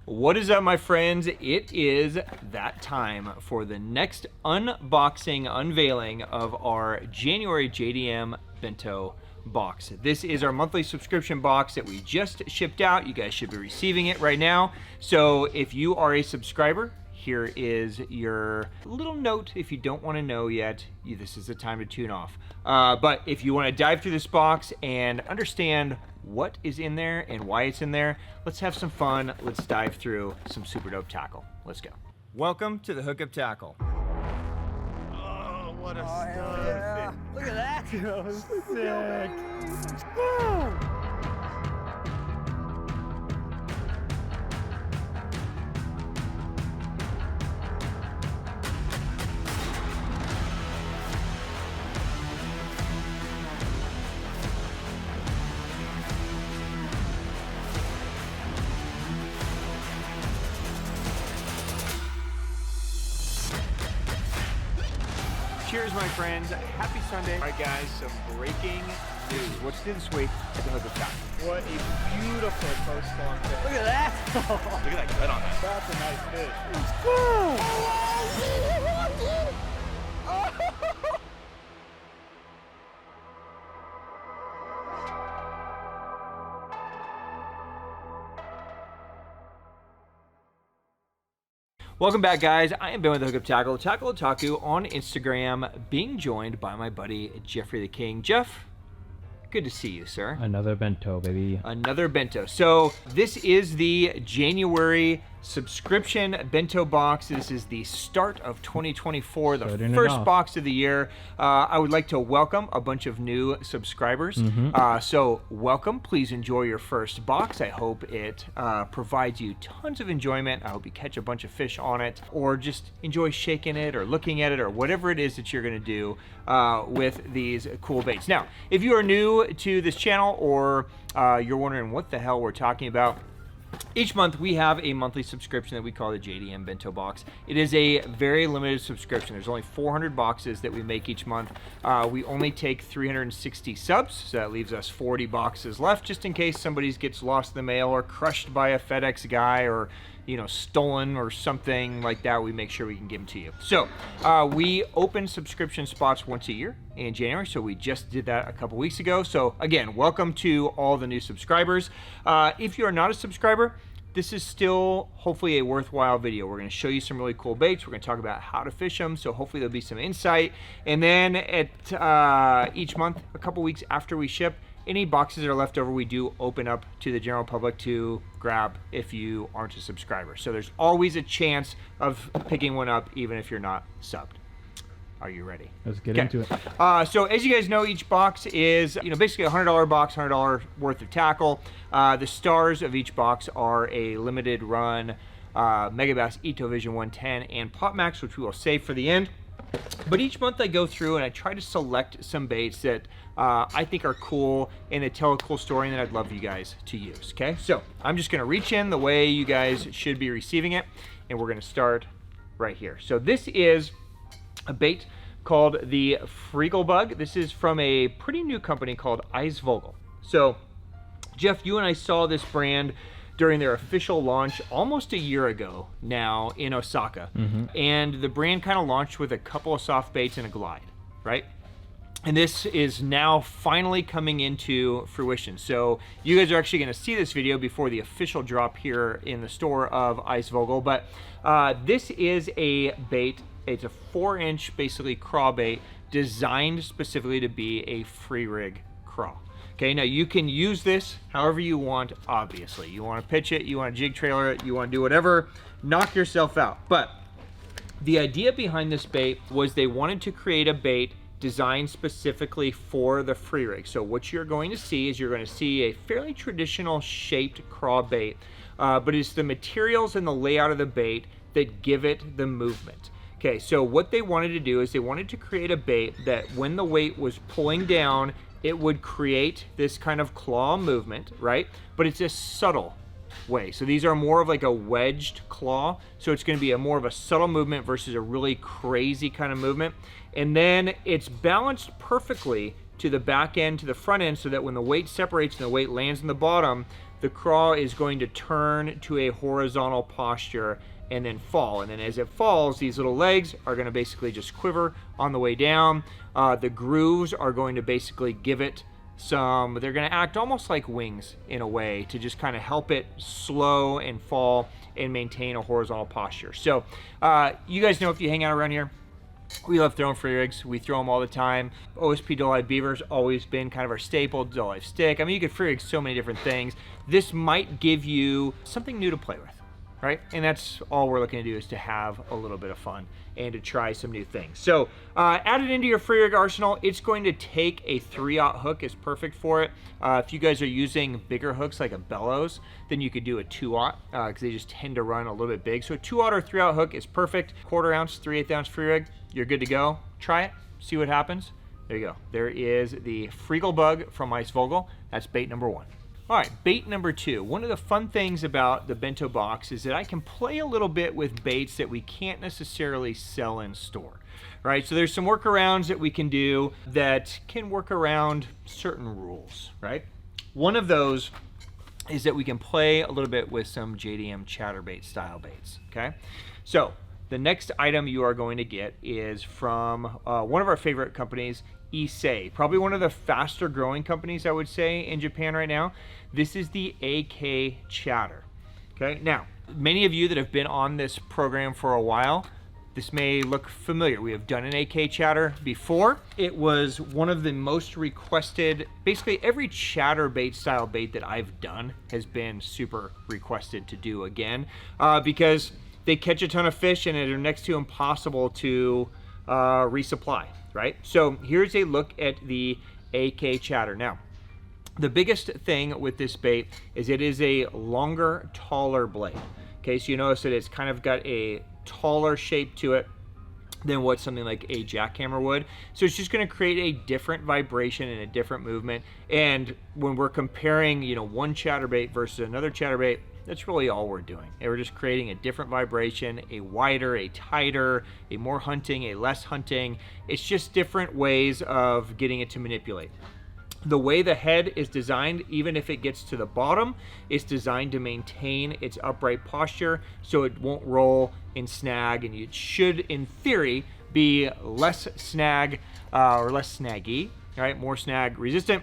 What is up, my friends? It is that time for the next unboxing, unveiling of our January JDM Bento box. This is our monthly subscription box that we just shipped out. You guys should be receiving it right now. So if you are a subscriber, here is your little note. If you don't want to know yet, this is the time to tune off. But if you want to dive through this box and understand what is in there and why it's in there, let's have some fun. Let's dive through some super dope tackle. Let's go. Welcome to the Hookup Tackle. Oh, what a stud. Yeah. Look at that. That was sick. Cheers, my friends. Happy Sunday. All right, guys, some breaking news. What's this week at the Hookup Tackle? What a beautiful post-spawn fish. Look at that. Look at that gut on that. That's a nice fish. Welcome back, guys. I am Ben with the Hookup Tackle, Tackle Otaku on Instagram, being joined by my buddy Jeffrey the King. Jeff, good to see you, sir. Another bento, baby. Another bento. So this is the January subscription bento box. This is the start of 2024, the first box of the year. I would like to welcome a bunch of new subscribers. So welcome. Please enjoy your first box. I hope it provides you tons of enjoyment. I hope you catch a bunch of fish on it, or just enjoy shaking it or looking at it, or whatever it is that you're going to do with these cool baits. Now, if you are new to this channel, or you're wondering what the hell we're talking about, each month we have a monthly subscription that we call the JDM Bento Box. It is a very limited subscription. There's only 400 boxes that we make each month. We only take 360 subs, so that leaves us 40 boxes left, just in case somebody gets lost in the mail or crushed by a FedEx guy, or stolen or something like that. We make sure we can give them to you. So we open subscription spots once a year in January, so we just did that a couple weeks ago. So again, welcome to all the new subscribers. If you are not a subscriber, this is still hopefully a worthwhile video. We're going to show you some really cool baits. We're going to talk about how to fish them, so hopefully there'll be some insight. And then at each month, a couple weeks after we ship, any boxes that are left over, we do open up to the general public to grab if you aren't a subscriber. So there's always a chance of picking one up, even if you're not subbed. Are you ready? Let's get into it. So as you guys know, each box is basically a $100 box, $100 worth of tackle. The stars of each box are a limited run Megabass Ito Vision 110 and Pop Max, which we will save for the end. But each month I go through and I try to select some baits that I think are cool and that tell a cool story and that I'd love you guys to use, okay? So I'm just gonna reach in the way you guys should be receiving it, and we're gonna start right here. So this is a bait called the Freegel Bug. This is from a pretty new company called EisVogel. So Jeff, you and I saw this brand during their official launch almost a year ago now in Osaka. And the brand kind of launched with a couple of soft baits and a glide, right? And this is now finally coming into fruition. So you guys are actually going to see this video before the official drop here in the store of EisVogel. But this is a bait. It's a 4-inch basically craw bait designed specifically to be a free rig craw. Okay, now you can use this however you want, obviously. You want to pitch it, you want to jig trailer it, you want to do whatever, knock yourself out. But the idea behind this bait was they wanted to create a bait designed specifically for the free rig. So what you're going to see is you're going to see a fairly traditional shaped craw bait, but it's the materials and the layout of the bait that give it the movement. Okay, so what they wanted to do is they wanted to create a bait that when the weight was pulling down, it would create this kind of claw movement, right? But it's a subtle way. So these are more of like a wedged claw. So it's going to be a more of a subtle movement versus a really crazy kind of movement. And then it's balanced perfectly to the back end, to the front end, so that when the weight separates and the weight lands in the bottom, the craw is going to turn to a horizontal posture and then fall. And then as it falls, these little legs are going to basically just quiver on the way down. The grooves are going to basically give it some, they're going to act almost like wings in a way to just kind of help it slow and fall and maintain a horizontal posture. So you guys know, if you hang out around here, we love throwing free rigs. We throw them all the time. OSP Dull Live Beaver's always been kind of our staple. Dull Live Stick. I mean, you could free rig so many different things. This might give you something new to play with, right? And that's all we're looking to do, is to have a little bit of fun and to try some new things. So add it into your free rig arsenal. It's going to take a 3/0 hook is perfect for it. If you guys are using bigger hooks like a bellows, then you could do a 2/0 because they just tend to run a little bit big. So a 2/0 or 3/0 hook is perfect. 1/4 ounce, 3/8 ounce free rig, you're good to go. Try it, see what happens. There you go. There is the Freegel Bug from EisVogel. That's bait number 1. All right, bait number 2. One of the fun things about the Bento box is that I can play a little bit with baits that we can't necessarily sell in store, right? So there's some workarounds that we can do that can work around certain rules, right? One of those is that we can play a little bit with some JDM chatterbait style baits, okay? So the next item you are going to get is from one of our favorite companies, Issei, probably one of the faster growing companies, I would say, in Japan right now. This is the AK Chatter. Okay, now many of you that have been on this program for a while, this may look familiar. We have done an AK Chatter before. It was one of the most requested, basically every chatterbait style bait that I've done has been super requested to do again, because they catch a ton of fish and are next to impossible to resupply, right? So here's a look at the AK Chatter. Now, the biggest thing with this bait is it is a longer, taller blade. Okay, so you notice that it's kind of got a taller shape to it than what something like a jackhammer would. So it's just going to create a different vibration and a different movement. And when we're comparing, you know, one chatterbait versus another chatterbait, that's really all we're doing. And we're just creating a different vibration, a wider, a tighter, a more hunting, a less hunting. It's just different ways of getting it to manipulate. The way the head is designed, even if it gets to the bottom, it's designed to maintain its upright posture so it won't roll and snag, and it should, in theory, be less snag or less snaggy, right? More snag resistant.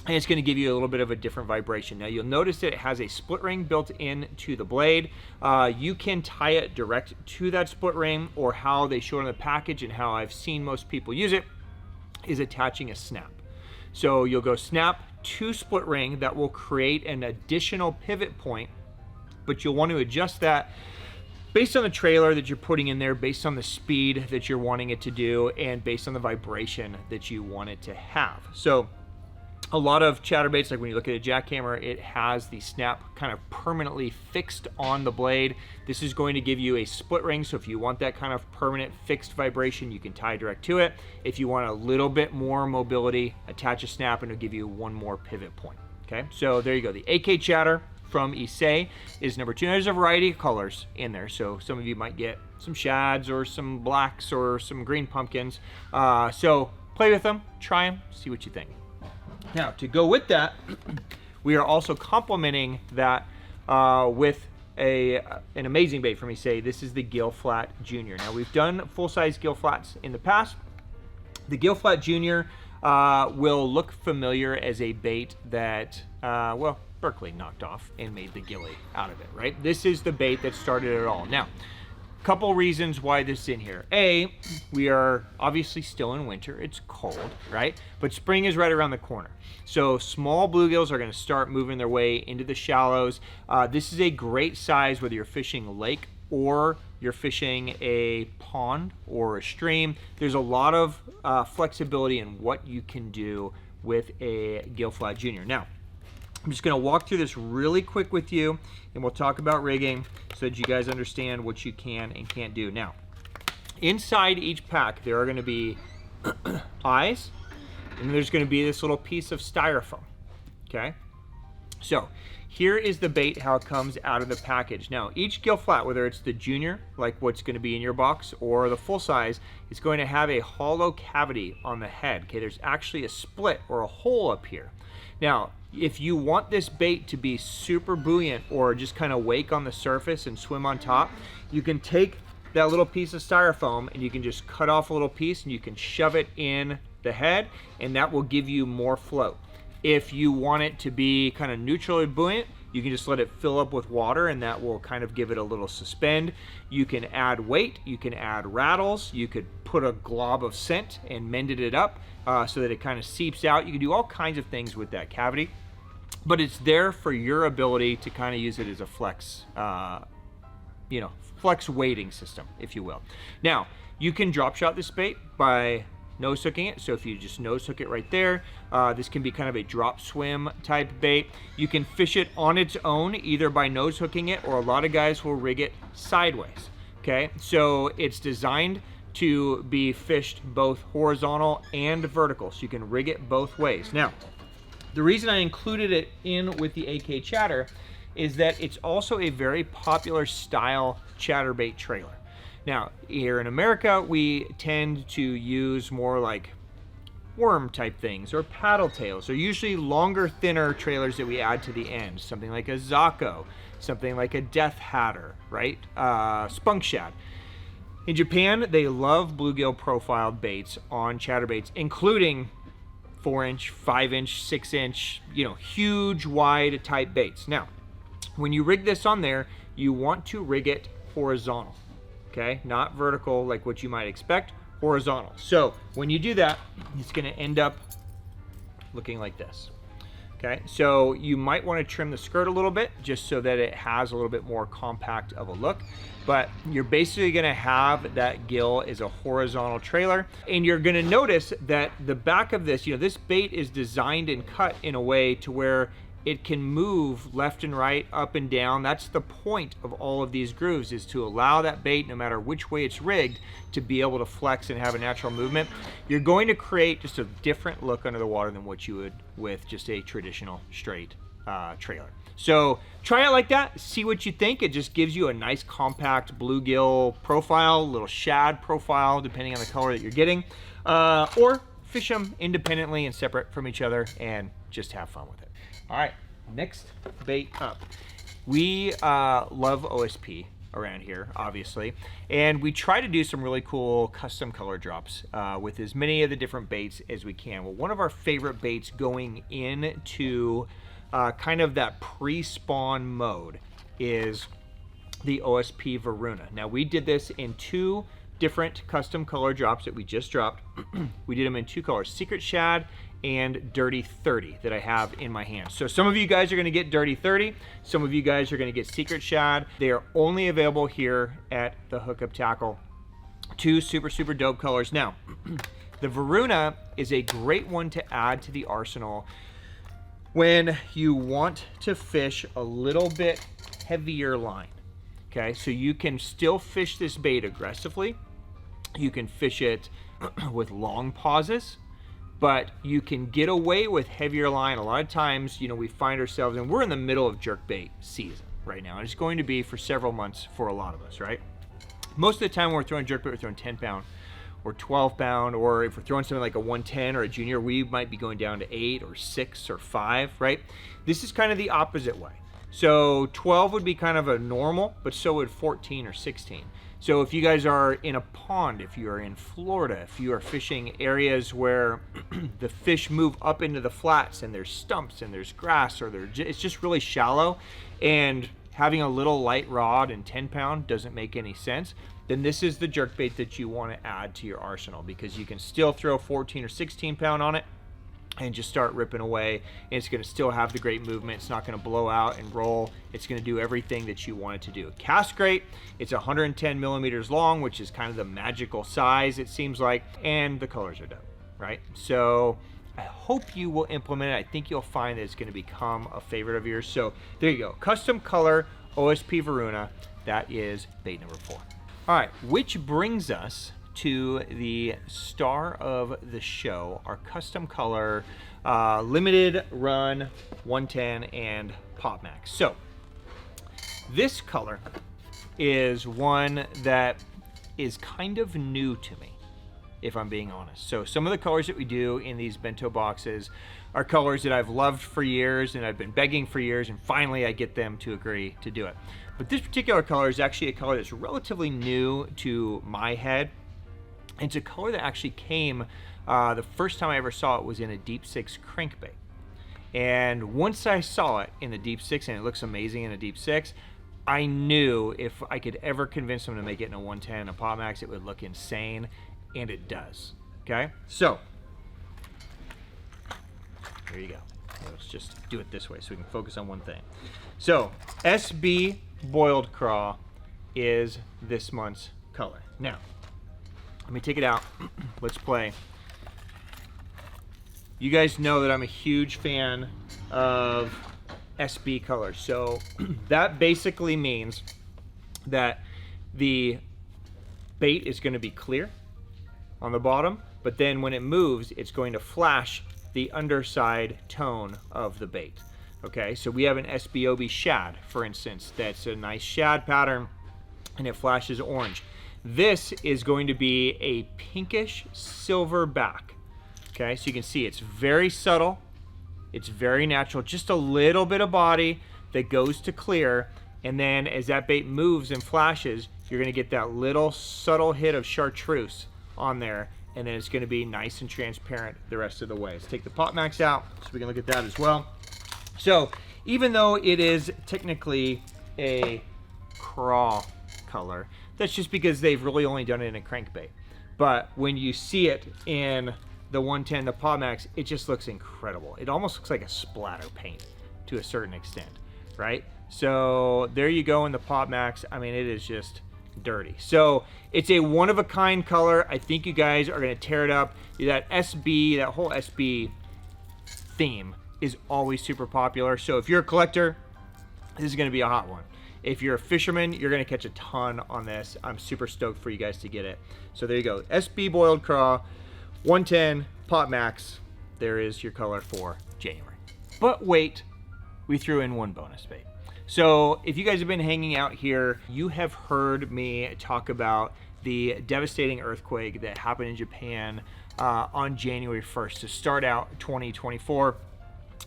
And it's going to give you a little bit of a different vibration. Now you'll notice that it has a split ring built into the blade. You can tie it direct to that split ring, or how they show it on the package and how I've seen most people use it is attaching a snap. So you'll go snap to split ring. That will create an additional pivot point, but you'll want to adjust that based on the trailer that you're putting in there, based on the speed that you're wanting it to do, and based on the vibration that you want it to have. So a lot of chatterbaits, like when you look at a jackhammer, it has the snap kind of permanently fixed on the blade. This is going to give you a split ring, so if you want that kind of permanent fixed vibration, you can tie direct to it. If you want a little bit more mobility, attach a snap and it'll give you one more pivot point. Okay, so there you go. The AK Chatter from Issei is number 2. There's a variety of colors in there, so some of you might get some shads or some blacks or some green pumpkins. So play with them, try them, see what you think. Now, to go with that, we are also complementing that with an amazing bait from Issei. This is the Gil Flat Junior. Now, we've done full-size Gil Flats in the past. The Gil Flat Junior will look familiar as a bait that, well, Berkeley knocked off and made the gilly out of it, right? This is the bait that started it all. Now, couple reasons why this is in here. A, we are obviously still in winter. It's cold, right? But spring is right around the corner. So small bluegills are going to start moving their way into the shallows. This is a great size whether you're fishing a lake or you're fishing a pond or a stream. There's a lot of flexibility in what you can do with a Gil Flat Junior. Now, I'm just going to walk through this really quick with you, and we'll talk about rigging so that you guys understand what you can and can't do. Now, inside each pack, there are going to be eyes, and there's going to be this little piece of styrofoam, okay? So here is the bait, how it comes out of the package. Now, each Gil Flat, whether it's the junior, like what's going to be in your box, or the full size, is going to have a hollow cavity on the head. Okay, there's actually a split or a hole up here. Now, if you want this bait to be super buoyant or just kind of wake on the surface and swim on top, you can take that little piece of styrofoam and you can just cut off a little piece and you can shove it in the head, and that will give you more float. If you want it to be kind of neutrally buoyant, you can just let it fill up with water and that will kind of give it a little suspend. You can add weight, you can add rattles, you could put a glob of scent and mend it up so that it kind of seeps out. You can do all kinds of things with that cavity, but it's there for your ability to kind of use it as a flex, flex weighting system, if you will. Now, you can drop shot this bait by nose hooking it. So if you just nose hook it right there, this can be kind of a drop swim type bait. You can fish it on its own, either by nose hooking it, or a lot of guys will rig it sideways. Okay, so it's designed to be fished both horizontal and vertical, so you can rig it both ways. Now, the reason I included it in with the AK Chatter is that it's also a very popular style chatterbait trailer. Now, here in America, we tend to use more like worm type things or paddle tails. They're usually longer, thinner trailers that we add to the end. Something like a Zako, something like a Death Hatter, right? Spunk Shad. In Japan, they love bluegill profiled baits on chatterbaits, including 4-inch, 5-inch, 6-inch, huge, wide type baits. Now, when you rig this on there, you want to rig it horizontal. Okay, not vertical like what you might expect, horizontal. So when you do that, it's going to end up looking like this. Okay, so you might want to trim the skirt a little bit just so that it has a little bit more compact of a look, but you're basically going to have that gill as a horizontal trailer, and you're going to notice that the back of this, this bait is designed and cut in a way to where it can move left and right, up and down. That's the point of all of these grooves, is to allow that bait, no matter which way it's rigged, to be able to flex and have a natural movement. You're going to create just a different look under the water than what you would with just a traditional straight trailer. So try it like that, see what you think. It just gives you a nice compact bluegill profile, little shad profile, depending on the color that you're getting. Or fish them independently and separate from each other and just have fun with it. All right, next bait up. We love OSP around here, obviously, and we try to do some really cool custom color drops with as many of the different baits as we can. Well, one of our favorite baits going into kind of that pre-spawn mode is the OSP Varuna. Now, we did this in 2 different custom color drops that we just dropped. We did them in 2 colors, Secret Shad and Dirty 30, that I have in my hand. So some of you guys are going to get Dirty 30, some of you guys are going to get Secret Shad. They are only available here at the Hookup Tackle. 2 super dope colors. Now, the Varuna is a great one to add to the arsenal when you want to fish a little bit heavier line. Okay, so you can still fish this bait aggressively. You can fish it with long pauses, but you can get away with heavier line. A lot of times, we find ourselves, and we're in the middle of jerkbait season right now, and it's going to be for several months for a lot of us, right? Most of the time when we're throwing jerkbait, we're throwing 10 pound or 12 pound, or if we're throwing something like a 110 or a junior, we might be going down to 8 or 6 or 5, right? This is kind of the opposite way. So 12 would be kind of a normal, but so would 14 or 16. So if you guys are in a pond, if you are in Florida, if you are fishing areas where the fish move up into the flats and there's stumps and there's grass, or it's just really shallow, and having a little light rod and 10 pound doesn't make any sense, then this is the jerkbait that you want to add to your arsenal, because you can still throw 14 or 16 pound on it and just start ripping away, and it's going to still have the great movement. It's not going to blow out and roll. It's going to do everything that you want it to do. It casts great. It's 110 millimeters long, which is kind of the magical size, it seems like, and the colors are dope, right? So I hope you will implement it. I think you'll find that it's going to become a favorite of yours. So there you go, custom color OSP Varuna. That is bait number 4. All right, which brings us to the star of the show, our custom color limited run 110 and Pop Max. So this color is one that is kind of new to me, if I'm being honest. So some of the colors that we do in these bento boxes are colors that I've loved for years and I've been begging for years, and finally I get them to agree to do it. But this particular color is actually a color that's relatively new to my head. It's a color that actually came, the first time I ever saw it was in a Deep Six crankbait. And once I saw it in the Deep Six, and it looks amazing in a Deep Six, I knew if I could ever convince them to make it in a 110, a Pop Max, it would look insane, and it does. Okay, so there you go. Let's just do it this way so we can focus on one thing. So SB Boiled Craw is this month's color. Now, let me take it out. Let's play. You guys know that I'm a huge fan of SB colors. So that basically means that the bait is going to be clear on the bottom, but then when it moves, it's going to flash the underside tone of the bait. Okay, so we have an SBOB shad, for instance, that's a nice shad pattern, and it flashes orange. This is going to be a pinkish silver back. Okay, so you can see it's very subtle, it's very natural, just a little bit of body that goes to clear, and then as that bait moves and flashes, you're going to get that little subtle hit of chartreuse on there, and then it's going to be nice and transparent the rest of the way. Let's take the Pop Max out so we can look at that as well. So even though it is technically a craw color, that's just because they've really only done it in a crankbait. But when you see it in the 110, the Pop Max, it just looks incredible. It almost looks like a splatter paint to a certain extent, right? So there you go in the Pop Max. I mean, it is just dirty. So it's a one-of-a-kind color. I think you guys are going to tear it up. That SB, that whole SB theme is always super popular. So if you're a collector, this is going to be a hot one. If you're a fisherman, you're going to catch a ton on this. I'm super stoked for you guys to get it. So there you go. SB Boiled Craw, 110 Pop Max. There is your color for January. But wait, we threw in one bonus bait. So if you guys have been hanging out here, you have heard me talk about the devastating earthquake that happened in Japan on January 1st to start out 2024.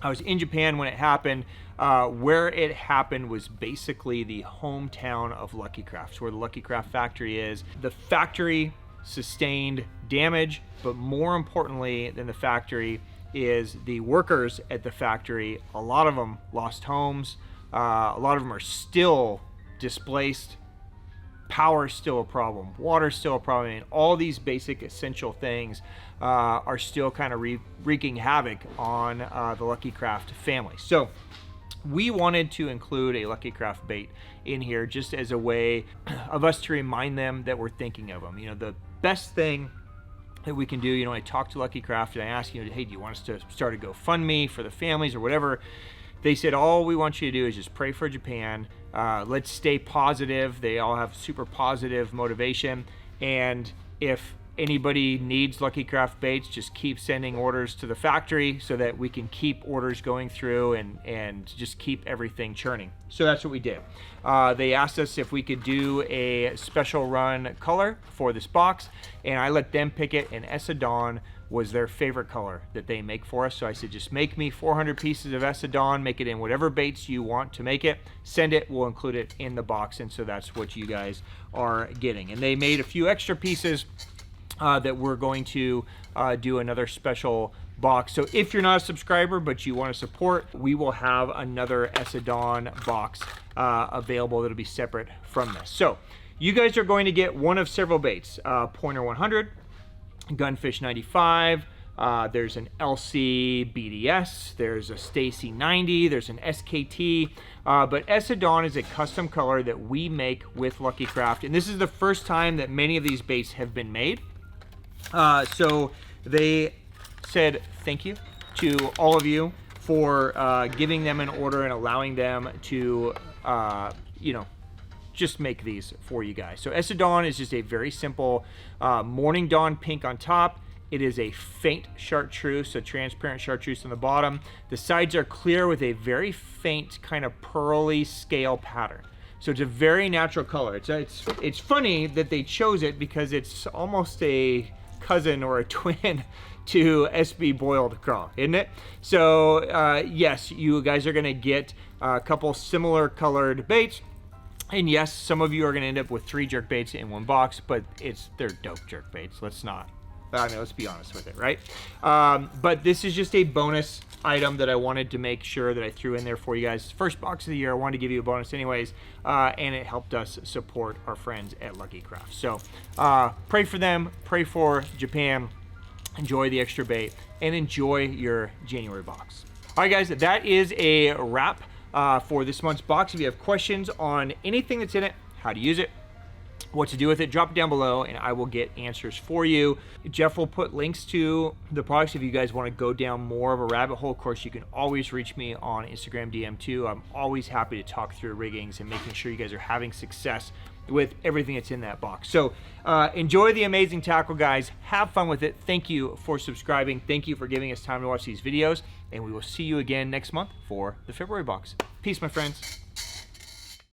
I was in Japan when it happened. Where it happened was basically the hometown of Lucky Crafts, where the Lucky Craft factory is. The factory sustained damage, but more importantly than the factory is the workers at the factory. A lot of them lost homes. A lot of them are still displaced. Power is still a problem. Water is still a problem. And all these basic essential things are still kind of wreaking havoc on the Lucky Craft family. So we wanted to include a Lucky Craft bait in here just as a way of us to remind them that we're thinking of them. You know, the best thing that we can do, you know, I talked to Lucky Craft and I asked, you know, hey, do you want us to start a GoFundMe for the families or whatever? They said, all we want you to do is just pray for Japan. Let's stay positive. They all have super positive motivation. And if anybody needs Lucky Craft baits, just keep sending orders to the factory so that we can keep orders going through and just keep everything churning. So that's what we did. They asked us if we could do a special run color for this box, and I let them pick it, and Essadon was their favorite color that they make for us. So I said, just make me 400 pieces of Essadon, make it in whatever baits you want to make it, send it, we'll include it in the box. And so that's what you guys are getting. And they made a few extra pieces that we're going to do another special box. So if you're not a subscriber but you want to support, we will have another Essadon box available that'll be separate from this. So you guys are going to get one of several baits, Pointer 100, Gunfish 95, there's an LC BDS, there's a Stacy 90, there's an SKT, but Essadon is a custom color that we make with Lucky Craft, and this is the first time that many of these baits have been made. So they said thank you to all of you for giving them an order and allowing them to, you know, just make these for you guys. So Essadon is just a very simple morning dawn pink on top It is a faint chartreuse, so transparent chartreuse on the bottom. The sides are clear with a very faint kind of pearly scale pattern. So it's a very natural color. It's funny that they chose it because it's almost a cousin or a twin to SB boiled craw, isn't it? So yes, you guys are gonna get a couple similar colored baits. And yes, some of you are gonna end up with 3 jerk baits in one box, but they're dope jerk baits. Let's be honest with it, right? But this is just a bonus item that I wanted to make sure that I threw in there for you guys. First box of the year, I wanted to give you a bonus anyways, and it helped us support our friends at Lucky Craft. So pray for them, pray for Japan, enjoy the extra bait, and enjoy your January box. All right, guys, that is a wrap for this month's box. If you have questions on anything that's in it, how to use it, what to do with it, drop it down below and I will get answers for you. Jeff will put links to the products if you guys want to go down more of a rabbit hole. Of course, you can always reach me on Instagram DM too. I'm always happy to talk through riggings and making sure you guys are having success with everything that's in that box. So enjoy the amazing tackle, guys. Have fun with it. Thank you for subscribing. Thank you for giving us time to watch these videos, and we will see you again next month for the February box. Peace, my friends.